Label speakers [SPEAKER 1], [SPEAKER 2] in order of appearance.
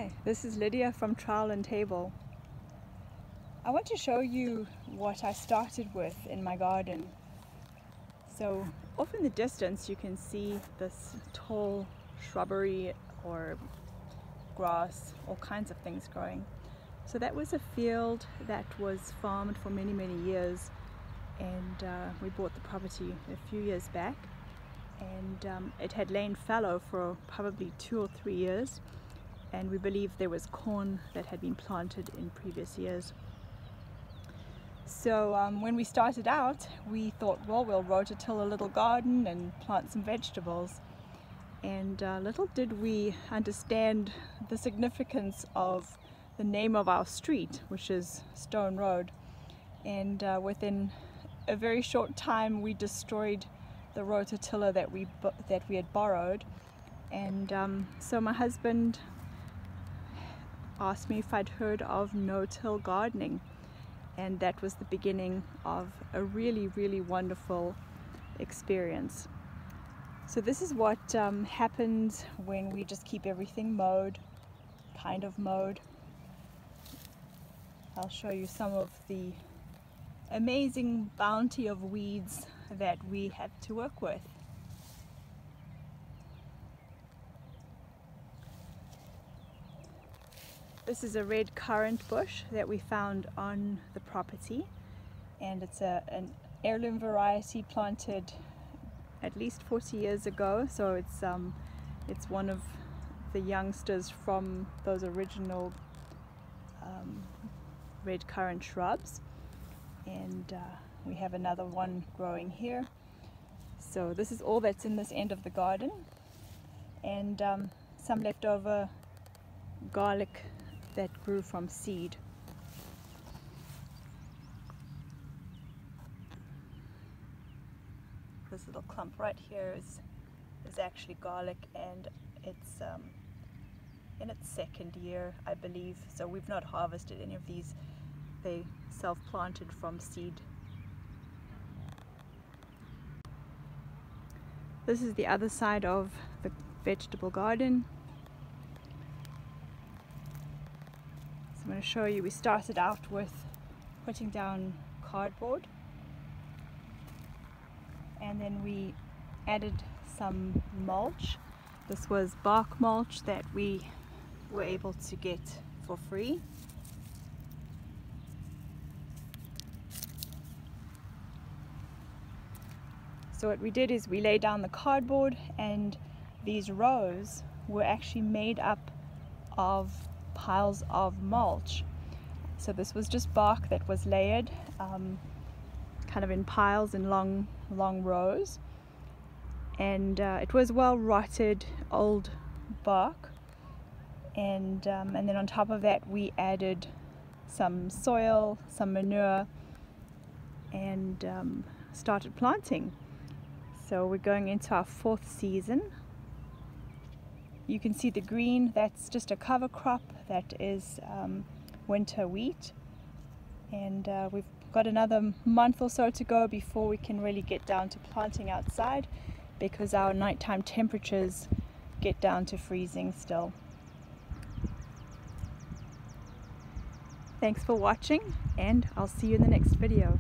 [SPEAKER 1] Hi, this is Lydia from Trowel and Table. I want to show you what I started with in my garden. So off in the distance you can see this tall shrubbery or grass, all kinds of things growing. So that was a field that was farmed for many years, and we bought the property a few years back, and it had lain fallow for probably 2 or 3 years, and we believe there was corn that had been planted in previous years. So when we started out, we thought, well, we'll rototill a little garden and plant some vegetables. And little did we understand the significance of the name of our street, which is Stone Road. And within a very short time, we destroyed the rototiller that we had borrowed. And so my husband asked me if I'd heard of no-till gardening, and that was the beginning of a really wonderful experience. So this is what happens when we just keep everything mowed, kind of mowed. I'll show you some of the amazing bounty of weeds that we have to work with. This is a red currant bush that we found on the property, and it's an heirloom variety planted at least 40 years ago, so it's one of the youngsters from those original red currant shrubs. And we have another one growing here. So this is all that's in this end of the garden, and some leftover garlic that grew from seed. This little clump right here is actually garlic, and it's in its second year, I believe. So we've not harvested any of these. They self-planted from seed. This is the other side of the vegetable garden. I'm going to show you, we started out with putting down cardboard, and then we added some mulch. This was bark mulch that we were able to get for free. So what we did is we laid down the cardboard, and these rows were actually made up of piles of mulch. So this was just bark that was layered kind of in piles in long rows, and it was well rotted old bark, and then on top of that we added some soil, some manure, and started planting. So we're going into our 4th season. You can see the green, that's just a cover crop, that is winter wheat. And we've got another month or so to go before we can really get down to planting outside, because our nighttime temperatures get down to freezing still. Thanks for watching, and I'll see you in the next video.